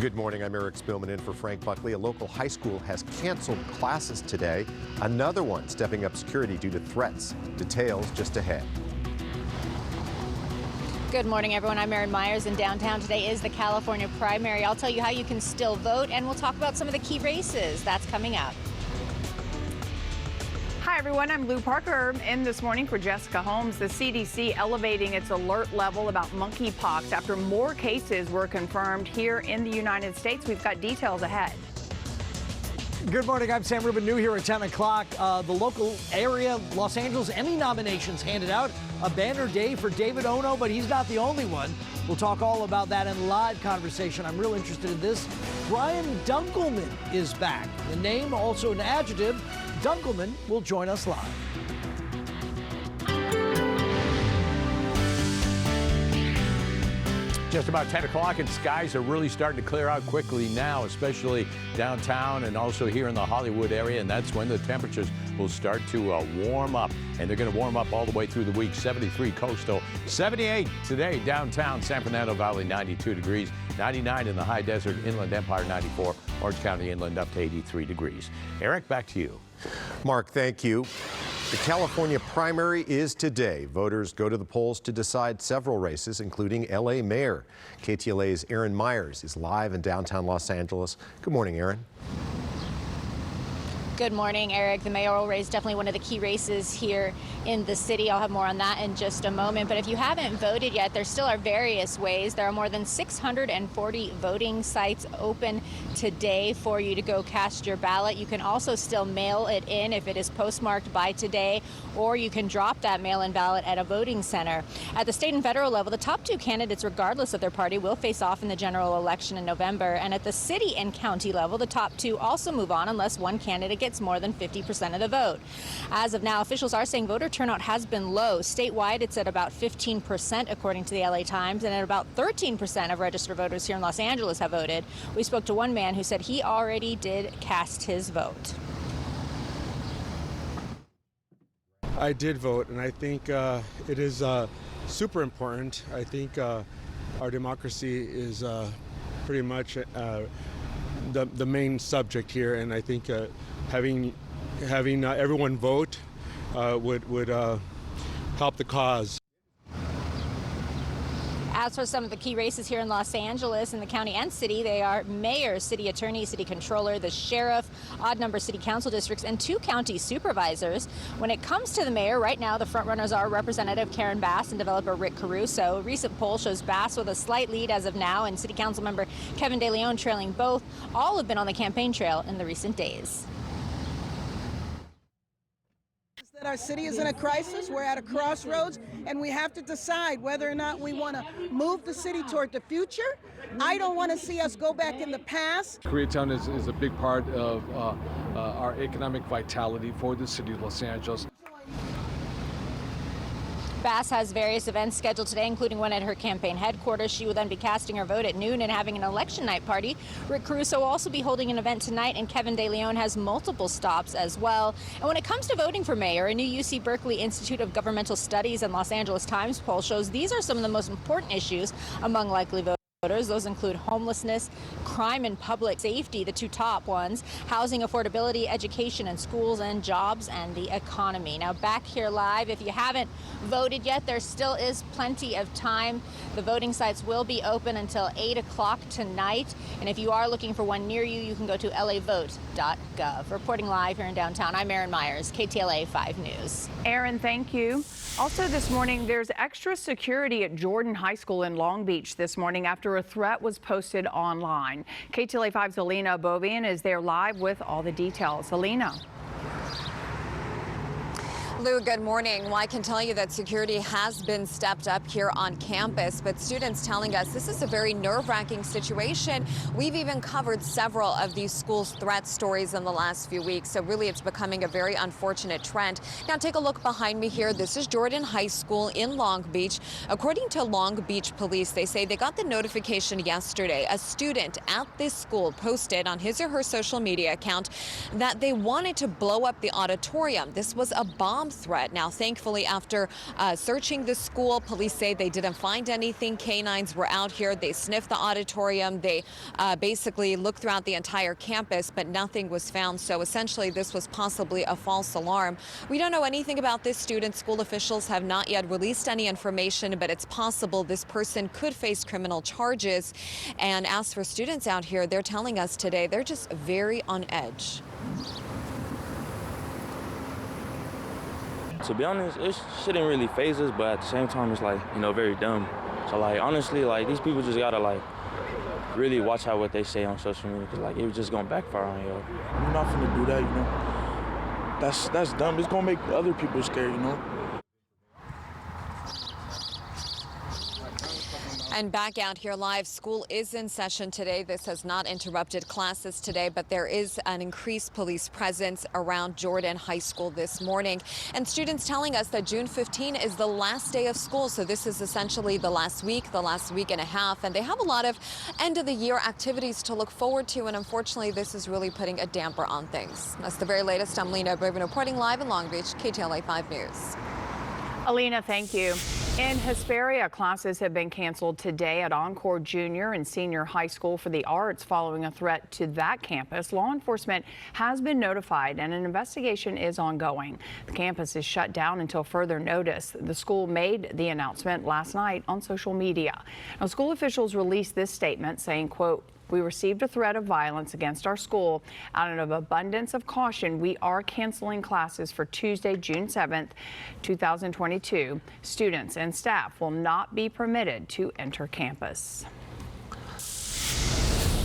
Good morning, I'm Eric Spillman in for Frank Buckley. A local high school has canceled classes today. Another one stepping up security due to threats. Details just ahead. Good morning, everyone. I'm Erin Myers, and downtown today is the California primary. I'll tell you how you can still vote, and we'll talk about some of the key races. That's coming up. Hi, everyone. I'm Lou Parker in this morning for Jessica Holmes. The CDC elevating its alert level about monkeypox after more cases were confirmed here in the United States. We've got details ahead. Good morning. I'm Sam Rubin, new here at 10 o'clock. The local area, Los Angeles Emmy nominations handed out. A banner day for David Ono, but he's not the only one. We'll talk all about that in live conversation. I'm real interested in this. Brian Dunkelman is back. The name, also an adjective. Dunkelman will join us live. Just about 10 o'clock, and skies are really starting to clear out quickly now, especially downtown and also here in the Hollywood area, and that's when the temperatures will start to warm up, and they're going to warm up all the way through the week. 73 coastal, 78 today downtown, San Fernando Valley 92 degrees, 99 in the high desert, Inland Empire 94, Orange County inland up to 83 degrees. Eric, back to you. Mark, thank you. The California primary is today. Voters go to the polls to decide several races, including L.A. mayor. KTLA's Erin Myers is live in downtown Los Angeles. Good morning, Erin. Good morning, Eric. The mayoral race, definitely one of the key races here in the city. I'll have more on that in just a moment. But if you haven't voted yet, there still are various ways. There are more than 640 voting sites open today for you to go cast your ballot. You can also still mail it in if it is postmarked by today, or you can drop that mail-in ballot at a voting center. At the state and federal level, the top two candidates, regardless of their party, will face off in the general election in November. And at the city and county level, the top two also move on unless one candidate gets more than 50% of the vote. As of now, officials are saying voter turnout has been low. Statewide, it's at about 15%, according to the LA Times, and at about 13% of registered voters here in Los Angeles have voted. We spoke to one man who said he already did cast his vote. I did vote, and I think it is super important. I think our democracy is pretty much the main subject here, and I think having everyone vote would help the cause. As for some of the key races here in Los Angeles, in the county and city, they are mayor, city attorney, city controller, the sheriff, odd number city council districts, and 2 county supervisors. When it comes to the mayor, right now the frontrunners are Representative Karen Bass and developer Rick Caruso. A recent poll shows Bass with a slight lead as of now, and city council member Kevin De Leon trailing both. All have been on the campaign trail in the recent days. That our city is in a crisis. We're at a crossroads, and we have to decide whether or not we want to move the city toward the future. I don't want to see us go back in the past. Koreatown is a big part of our economic vitality for the city of Los Angeles. Bass has various events scheduled today, including one at her campaign headquarters. She will then be casting her vote at noon and having an election night party. Rick Caruso will also be holding an event tonight, and Kevin De Leon has multiple stops as well. And when it comes to voting for mayor, a new UC Berkeley Institute of Governmental Studies and Los Angeles Times poll shows these are some of the most important issues among likely voters. Those include homelessness, crime and public safety, the 2 top ones, housing affordability, education and schools, and jobs and the economy. Now back here live, if you haven't voted yet, there still is plenty of time. The voting sites will be open until 8 o'clock tonight. And if you are looking for one near you, you can go to lavote.gov. Reporting live here in downtown, I'm Erin Myers, KTLA 5 News. Erin, thank you. Also this morning, there's extra security at Jordan High School in Long Beach this morning after a threat was posted online. KTLA 5's Alina Bovian is there live with all the details. Alina. Lou, good morning. Well, I can tell you that security has been stepped up here on campus, but students telling us this is a very nerve-wracking situation. We've even covered several of these schools' threat stories in the last few weeks, so really it's becoming a very unfortunate trend. Now take a look behind me here. This is Jordan High School in Long Beach. According to Long Beach Police, they say they got the notification yesterday. A student at this school posted on his or her social media account that they wanted to blow up the auditorium. This was a bomb threat. Now, thankfully, after searching the school, police say they didn't find anything. Canines were out here. They sniffed the auditorium. They basically looked throughout the entire campus, but nothing was found. So essentially, this was possibly a false alarm. We don't know anything about this student. School officials have not yet released any information, but it's possible this person could face criminal charges. And as for students out here, they're telling us today they're just very on edge. To be honest, it shouldn't really faze us, but at the same time, it's like, very dumb. So like, honestly, like these people just gotta like really watch out what they say on social media, because like it was just gonna backfire on you. You're not finna do that, That's dumb. It's gonna make other people scared, And back out here live, school is in session today. This has not interrupted classes today, but there is an increased police presence around Jordan High School this morning. And students telling us that June 15 is the last day of school. So this is essentially the last week and a half. And they have a lot of end of the year activities to look forward to. And unfortunately, this is really putting a damper on things. That's the very latest. I'm Lena Bourbon reporting live in Long Beach, KTLA 5 News. Alina, thank you. In Hesperia, classes have been canceled today at Encore Junior and Senior High School for the Arts following a threat to that campus. Law enforcement has been notified and an investigation is ongoing. The campus is shut down until further notice. The school made the announcement last night on social media. Now, school officials released this statement saying, quote, "We received a threat of violence against our school. Out of abundance of caution, we are canceling classes for Tuesday, June 7th, 2022. Students and staff will not be permitted to enter campus."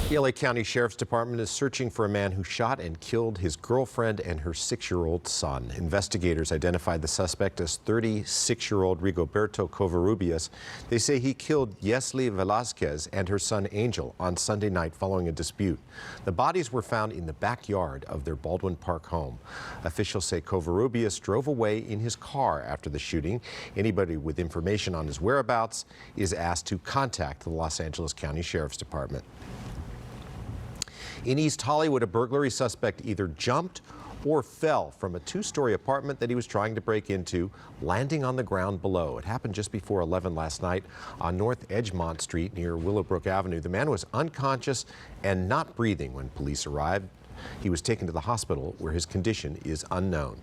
The LA County Sheriff's Department is searching for a man who shot and killed his girlfriend and her 6-year-old son. Investigators identified the suspect as 36-year-old Rigoberto Covarrubias. They say he killed Yesli Velasquez and her son Angel on Sunday night following a dispute. The bodies were found in the backyard of their Baldwin Park home. Officials say Covarrubias drove away in his car after the shooting. Anybody with information on his whereabouts is asked to contact the Los Angeles County Sheriff's Department. In East Hollywood, a burglary suspect either jumped or fell from a 2-story apartment that he was trying to break into, landing on the ground below. It happened just before 11 last night on North Edgemont Street near Willowbrook Avenue. The man was unconscious and not breathing when police arrived. He was taken to the hospital where his condition is unknown.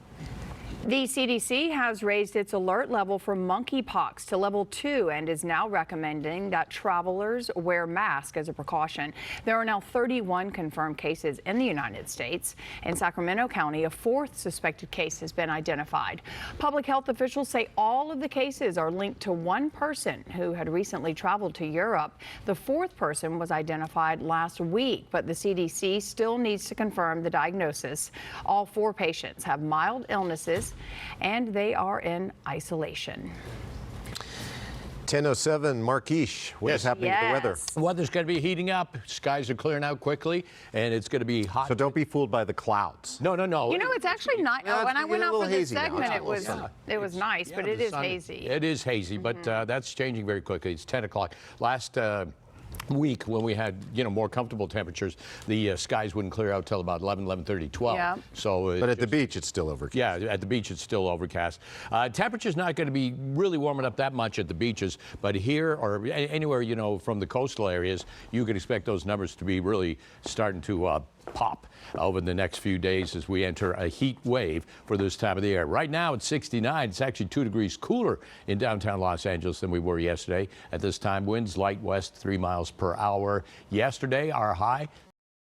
The CDC has raised its alert level for monkeypox to level 2 and is now recommending that travelers wear masks as a precaution. There are now 31 confirmed cases in the United States. In Sacramento County, a 4th suspected case has been identified. Public health officials say all of the cases are linked to one person who had recently traveled to Europe. The 4th person was identified last week, but the CDC still needs to confirm the diagnosis. All 4 patients have mild illnesses and they are in isolation. 10:07, Marquish, what is happening with the weather? The weather's going to be heating up. Skies are clearing out quickly, and it's going to be hot. So don't be fooled by the clouds. No. You know, it's actually not. Yeah, when I went out for this segment, now. it was nice, but it is hazy. It is hazy, but that's changing very quickly. It's 10 o'clock. Last week when we had more comfortable temperatures, the skies wouldn't clear out till about 11:30, 12. Yeah. So but at the beach it's still overcast. Yeah, at the beach it's still overcast. Temperature's not going to be really warming up that much at the beaches, but here or anywhere from the coastal areas, you could expect those numbers to be really starting to pop over the next few days as we enter a heat wave for this time of the year. Right now it's 69. It's actually 2 degrees cooler in downtown Los Angeles than we were yesterday. At this time, winds light west 3 miles per hour. Yesterday, our high